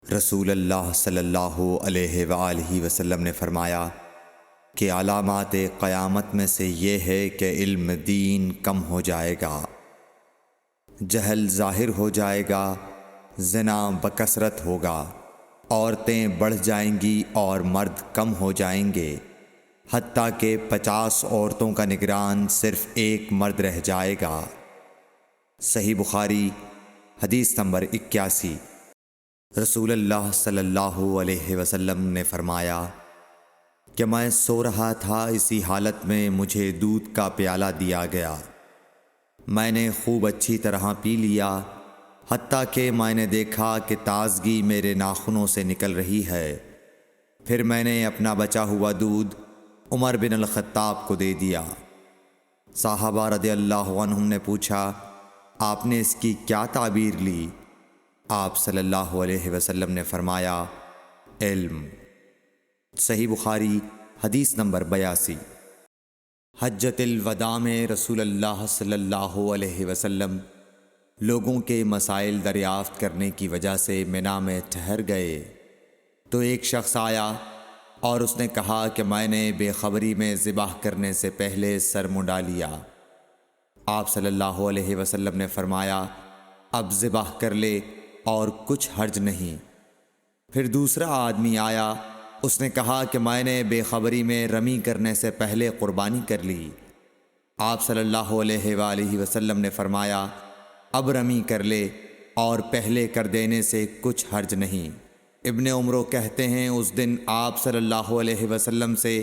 رسول اللہ صلی اللہ علیہ وآلہ وسلم نے فرمایا کہ علامات قیامت میں سے یہ ہے کہ علم دین کم ہو جائے گا، جہل ظاہر ہو جائے گا، زنا بکثرت ہوگا، عورتیں بڑھ جائیں گی اور مرد کم ہو جائیں گے، حتیٰ کہ 50 عورتوں کا نگران صرف ایک مرد رہ جائے گا۔ صحیح بخاری حدیث نمبر 81۔ رسول اللہ صلی اللہ علیہ وسلم نے فرمایا کہ میں سو رہا تھا، اسی حالت میں مجھے دودھ کا پیالہ دیا گیا، میں نے خوب اچھی طرح پی لیا، حتیٰ کہ میں نے دیکھا کہ تازگی میرے ناخنوں سے نکل رہی ہے۔ پھر میں نے اپنا بچا ہوا دودھ عمر بن الخطاب کو دے دیا۔ صحابہ رضی اللہ عنہم نے پوچھا، آپ نے اس کی کیا تعبیر لی؟ آپ صلی اللہ علیہ وسلم نے فرمایا، علم۔ صحیح بخاری حدیث نمبر 82۔ حجۃ الوداع میں رسول اللہ صلی اللہ علیہ وسلم لوگوں کے مسائل دریافت کرنے کی وجہ سے منا میں ٹھہر گئے تو ایک شخص آیا اور اس نے کہا کہ میں نے بے خبری میں ذبح کرنے سے پہلے سر منڈا لیا۔ آپ صلی اللہ علیہ وسلم نے فرمایا، اب ذبح کر لے اور کچھ حرج نہیں۔ پھر دوسرا آدمی آیا، اس نے کہا کہ میں نے بے خبری میں رمی کرنے سے پہلے قربانی کر لی۔ آپ صلی اللہ علیہ وآلہ وسلم نے فرمایا، اب رمی کر لے اور پہلے کر دینے سے کچھ حرج نہیں۔ ابن عمرو کہتے ہیں، اس دن آپ صلی اللہ علیہ وسلم سے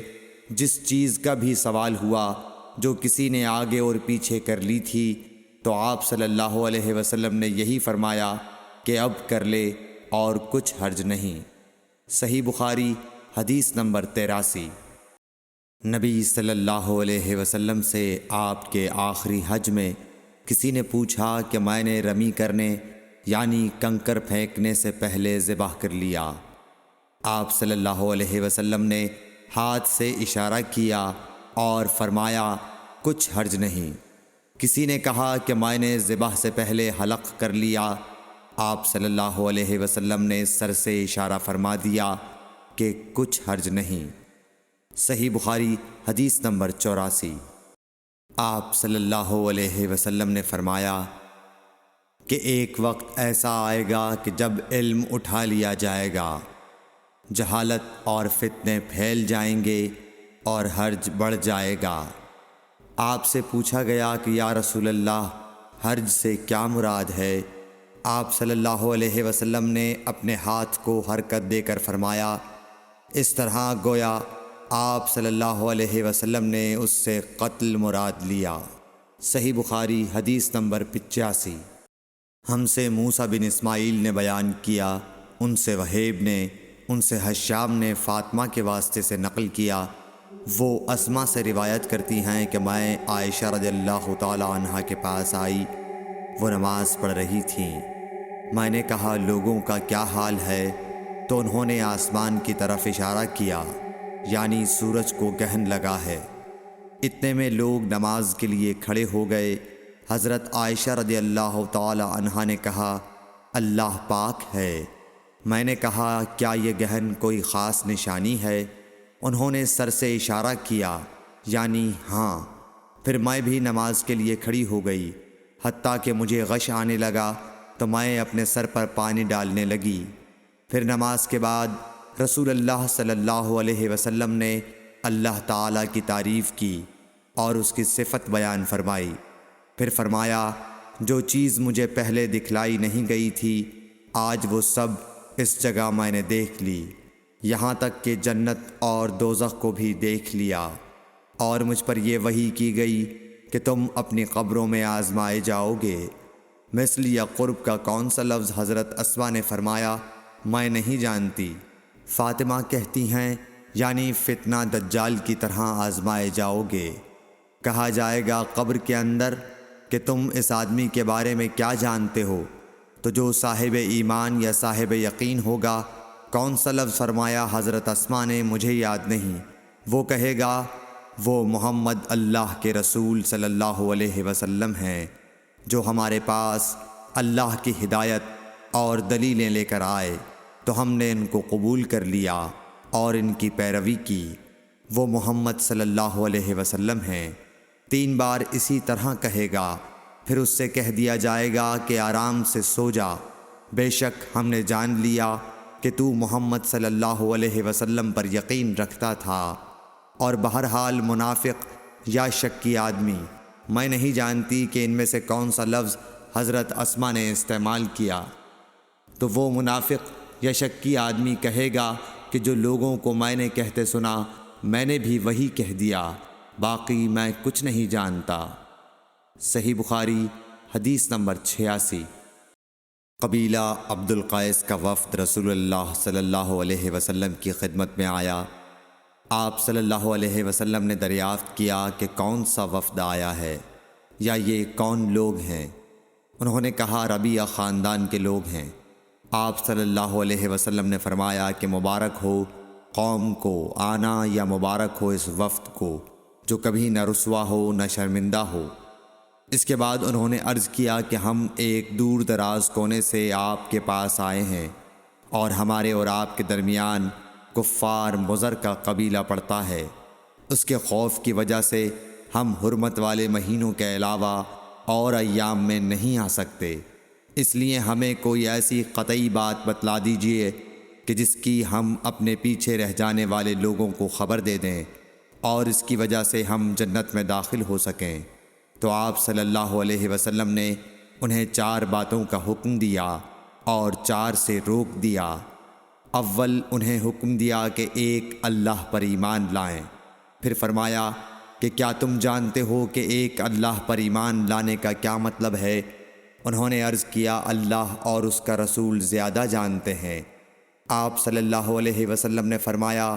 جس چیز کا بھی سوال ہوا جو کسی نے آگے اور پیچھے کر لی تھی تو آپ صلی اللہ علیہ وسلم نے یہی فرمایا کہ اب کر لے اور کچھ حرج نہیں۔ صحیح بخاری حدیث نمبر 83۔ نبی صلی اللہ علیہ وسلم سے آپ کے آخری حج میں کسی نے پوچھا کہ میں نے رمی کرنے یعنی کنکر پھینکنے سے پہلے ذبح کر لیا۔ آپ صلی اللہ علیہ وسلم نے ہاتھ سے اشارہ کیا اور فرمایا، کچھ حرج نہیں۔ کسی نے کہا کہ میں نے ذبح سے پہلے حلق کر لیا۔ آپ صلی اللہ علیہ وسلم نے سر سے اشارہ فرما دیا کہ کچھ حرج نہیں۔ صحیح بخاری حدیث نمبر 84۔ آپ صلی اللہ علیہ وسلم نے فرمایا کہ ایک وقت ایسا آئے گا کہ جب علم اٹھا لیا جائے گا، جہالت اور فتنے پھیل جائیں گے اور حرج بڑھ جائے گا۔ آپ سے پوچھا گیا کہ یا رسول اللہ، حرج سے کیا مراد ہے؟ آپ صلی اللہ علیہ وسلم نے اپنے ہاتھ کو حرکت دے کر فرمایا، اس طرح گویا آپ صلی اللہ علیہ وسلم نے اس سے قتل مراد لیا۔ صحیح بخاری حدیث نمبر 85۔ ہم سے موسیٰ بن اسماعیل نے بیان کیا، ان سے وہیب نے، ان سے حشام نے فاطمہ کے واسطے سے نقل کیا، وہ اسما سے روایت کرتی ہیں کہ میں عائشہ رضی اللہ تعالی عنہا کے پاس آئی، وہ نماز پڑھ رہی تھیں۔ میں نے کہا، لوگوں کا کیا حال ہے؟ تو انہوں نے آسمان کی طرف اشارہ کیا، یعنی سورج کو گہن لگا ہے۔ اتنے میں لوگ نماز کے لیے کھڑے ہو گئے۔ حضرت عائشہ رضی اللہ تعالی عنہا نے کہا، اللہ پاک ہے۔ میں نے کہا، کیا یہ گہن کوئی خاص نشانی ہے؟ انہوں نے سر سے اشارہ کیا، یعنی ہاں۔ پھر میں بھی نماز کے لیے کھڑی ہو گئی، حتیٰ کہ مجھے غش آنے لگا تو میں اپنے سر پر پانی ڈالنے لگی۔ پھر نماز کے بعد رسول اللہ صلی اللہ علیہ وسلم نے اللہ تعالیٰ کی تعریف کی اور اس کی صفت بیان فرمائی۔ پھر فرمایا، جو چیز مجھے پہلے دکھلائی نہیں گئی تھی، آج وہ سب اس جگہ میں نے دیکھ لی، یہاں تک کہ جنت اور دوزخ کو بھی دیکھ لیا، اور مجھ پر یہ وحی کی گئی کہ تم اپنی قبروں میں آزمائے جاؤ گے۔ مثل یا قرب کا کون سا لفظ؟ حضرت اسما نے فرمایا، میں نہیں جانتی۔ فاطمہ کہتی ہیں، یعنی فتنہ دجال کی طرح آزمائے جاؤ گے۔ کہا جائے گا قبر کے اندر کہ تم اس آدمی کے بارے میں کیا جانتے ہو؟ تو جو صاحب ایمان یا صاحب یقین ہوگا۔ کون سا لفظ فرمایا؟ حضرت اسما نے، مجھے یاد نہیں۔ وہ کہے گا، وہ محمد اللہ کے رسول صلی اللہ علیہ وسلم ہیں، جو ہمارے پاس اللہ کی ہدایت اور دلیلیں لے کر آئے۔ تو تو ہم نے ان کو قبول کر لیا اور ان کی پیروی کی۔ وہ محمد صلی اللہ علیہ وسلم ہیں۔ 3 بار اسی طرح کہے گا، پھر اس سے کہہ دیا جائے گا کہ آرام سے سو جا، بے شک ہم نے جان لیا کہ تو محمد صلی اللہ علیہ وسلم پر یقین رکھتا تھا۔ اور بہرحال منافق یا شکی آدمی، میں نہیں جانتی کہ ان میں سے کون سا لفظ حضرت اسما نے استعمال کیا، تو وہ منافق یا شکی آدمی کہے گا کہ جو لوگوں کو میں نے کہتے سنا میں نے بھی وہی کہہ دیا، باقی میں کچھ نہیں جانتا۔ صحیح بخاری حدیث نمبر 86۔ قبیلہ عبد القیس کا وفد رسول اللہ صلی اللہ علیہ وسلم کی خدمت میں آیا۔ آپ صلی اللہ علیہ وسلم نے دریافت کیا کہ کون سا وفد آیا ہے یا یہ کون لوگ ہیں؟ انہوں نے کہا ربیعہ خاندان کے لوگ ہیں۔ آپ صلی اللہ علیہ وسلم نے فرمایا کہ مبارک ہو قوم کو آنا، یا مبارک ہو اس وفد کو جو کبھی نہ رسوا ہو نہ شرمندہ ہو۔ اس کے بعد انہوں نے عرض کیا کہ ہم ایک دور دراز کونے سے آپ کے پاس آئے ہیں، اور ہمارے اور آپ کے درمیان کفار مضر کا قبیلہ پڑتا ہے۔ اس کے خوف کی وجہ سے ہم حرمت والے مہینوں کے علاوہ اور ایام میں نہیں آ سکتے، اس لیے ہمیں کوئی ایسی قطعی بات بتلا دیجیے کہ جس کی ہم اپنے پیچھے رہ جانے والے لوگوں کو خبر دے دیں اور اس کی وجہ سے ہم جنت میں داخل ہو سکیں۔ تو آپ صلی اللہ علیہ وسلم نے انہیں 4 باتوں کا حکم دیا اور 4 سے روک دیا۔ اول انہیں حکم دیا کہ ایک اللہ پر ایمان لائیں، پھر فرمایا کہ کیا تم جانتے ہو کہ ایک اللہ پر ایمان لانے کا کیا مطلب ہے؟ انہوں نے عرض کیا اللہ اور اس کا رسول زیادہ جانتے ہیں۔ آپ صلی اللہ علیہ وسلم نے فرمایا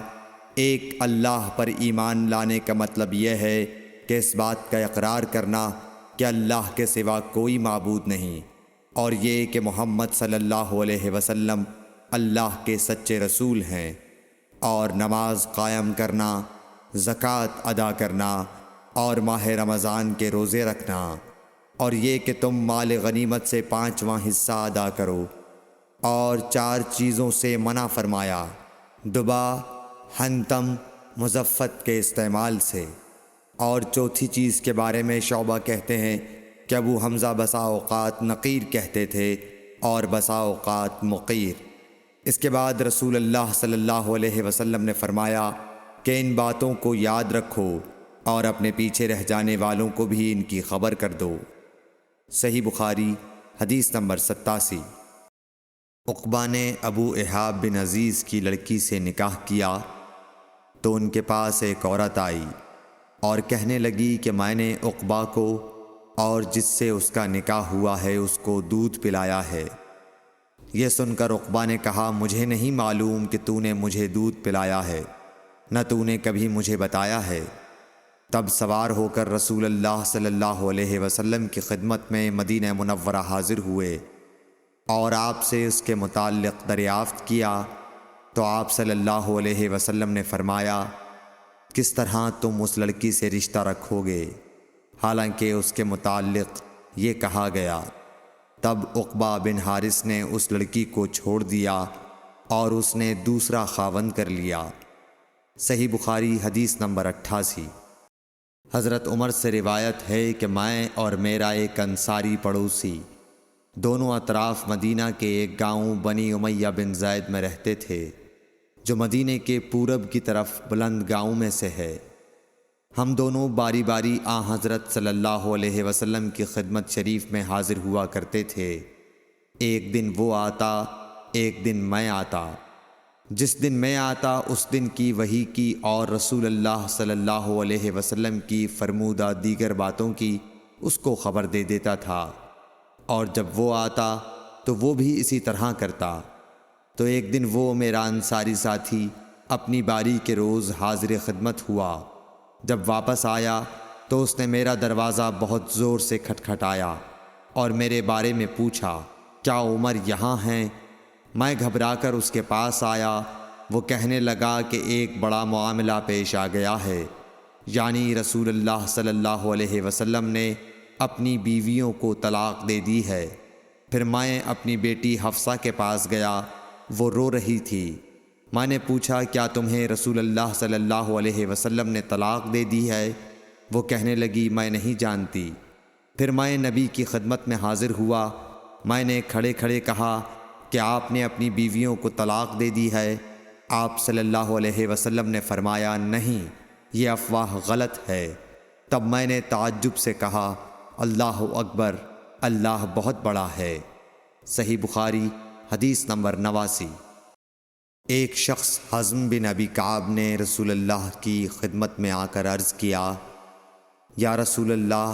ایک اللہ پر ایمان لانے کا مطلب یہ ہے کہ اس بات کا اقرار کرنا کہ اللہ کے سوا کوئی معبود نہیں، اور یہ کہ محمد صلی اللہ علیہ وسلم اللہ کے سچے رسول ہیں، اور نماز قائم کرنا، زکوٰۃ ادا کرنا، اور ماہ رمضان کے روزے رکھنا، اور یہ کہ تم مال غنیمت سے 5واں حصہ ادا کرو، اور 4 چیزوں سے منع فرمایا، دبا، حنتم، مزفت کے استعمال سے۔ اور چوتھی چیز کے بارے میں شعبہ کہتے ہیں کہ ابو حمزہ بسا اوقات نقیر کہتے تھے اور بسا اوقات مقیر۔ اس کے بعد رسول اللہ صلی اللہ علیہ وسلم نے فرمایا کہ ان باتوں کو یاد رکھو اور اپنے پیچھے رہ جانے والوں کو بھی ان کی خبر کر دو۔ صحیح بخاری حدیث نمبر 87۔ عقبہ نے ابو احاب بن عزیز کی لڑکی سے نکاح کیا تو ان کے پاس ایک عورت آئی اور کہنے لگی کہ میں نے عقبہ کو اور جس سے اس کا نکاح ہوا ہے اس کو دودھ پلایا ہے۔ یہ سن کر عقبہ نے کہا مجھے نہیں معلوم کہ تو نے مجھے دودھ پلایا ہے، نہ تو نے کبھی مجھے بتایا ہے۔ تب سوار ہو کر رسول اللہ صلی اللہ علیہ وسلم کی خدمت میں مدینہ منورہ حاضر ہوئے اور آپ سے اس کے متعلق دریافت کیا تو آپ صلی اللہ علیہ وسلم نے فرمایا کس طرح تم اس لڑکی سے رشتہ رکھو گے، حالانکہ اس کے متعلق یہ کہا گیا۔ تب عقبہ بن حارث نے اس لڑکی کو چھوڑ دیا اور اس نے دوسرا خاوند کر لیا۔ صحیح بخاری حدیث نمبر 88۔ حضرت عمر سے روایت ہے کہ میں اور میرا ایک انصاری پڑوسی دونوں اطراف مدینہ کے ایک گاؤں بنی امیہ بن زید میں رہتے تھے، جو مدینے کے پورب کی طرف بلند گاؤں میں سے ہے۔ ہم دونوں باری باری حضرت صلی اللہ علیہ وسلم کی خدمت شریف میں حاضر ہوا کرتے تھے۔ ایک دن وہ آتا، ایک دن میں آتا۔ جس دن میں آتا اس دن کی وحی کی اور رسول اللہ صلی اللہ علیہ وسلم کی فرمودہ دیگر باتوں کی اس کو خبر دے دیتا تھا، اور جب وہ آتا تو وہ بھی اسی طرح کرتا۔ تو ایک دن وہ میرا انصاری ساتھی اپنی باری کے روز حاضر خدمت ہوا۔ جب واپس آیا تو اس نے میرا دروازہ بہت زور سے کھٹکھٹایا اور میرے بارے میں پوچھا کیا عمر یہاں ہیں؟ میں گھبرا کر اس کے پاس آیا۔ وہ کہنے لگا کہ ایک بڑا معاملہ پیش آ گیا ہے، یعنی رسول اللہ صلی اللہ علیہ وسلم نے اپنی بیویوں کو طلاق دے دی ہے۔ پھر میں اپنی بیٹی حفصہ کے پاس گیا وہ رو رہی تھی۔ میں نے پوچھا کیا تمہیں رسول اللہ صلی اللہ علیہ وسلم نے طلاق دے دی ہے؟ وہ کہنے لگی میں نہیں جانتی۔ پھر میں نبی کی خدمت میں حاضر ہوا۔ میں نے کھڑے کھڑے کہا کہ آپ نے اپنی بیویوں کو طلاق دے دی ہے؟ آپ صلی اللہ علیہ وسلم نے فرمایا نہیں، یہ افواہ غلط ہے۔ تب میں نے تعجب سے کہا اللہ اکبر، اللہ بہت بڑا ہے۔ صحیح بخاری حدیث نمبر 89۔ ایک شخص حزم بن ابی کعب نے رسول اللہ کی خدمت میں آ کر عرض کیا یا رسول اللہ،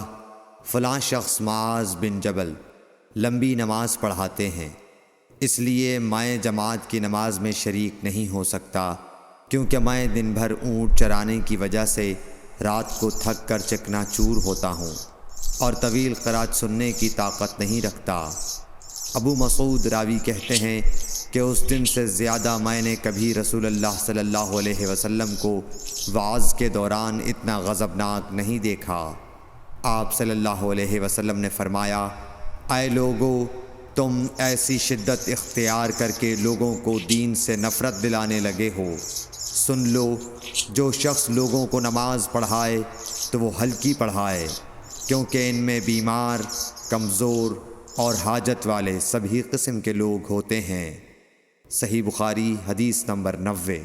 فلاں شخص معاذ بن جبل لمبی نماز پڑھاتے ہیں، اس لیے میں جماعت کی نماز میں شریک نہیں ہو سکتا، کیونکہ میں دن بھر اونٹ چرانے کی وجہ سے رات کو تھک کر چکنا چور ہوتا ہوں اور طویل قرات سننے کی طاقت نہیں رکھتا۔ ابو مسعود راوی کہتے ہیں کہ اس دن سے زیادہ میں نے کبھی رسول اللہ صلی اللہ علیہ وسلم کو وعظ کے دوران اتنا غضبناک نہیں دیکھا۔ آپ صلی اللہ علیہ وسلم نے فرمایا اے لوگو، تم ایسی شدت اختیار کر کے لوگوں کو دین سے نفرت دلانے لگے ہو۔ سن لو، جو شخص لوگوں کو نماز پڑھائے تو وہ ہلکی پڑھائے، کیونکہ ان میں بیمار، کمزور اور حاجت والے سبھی قسم کے لوگ ہوتے ہیں۔ صحیح بخاری حدیث نمبر 90۔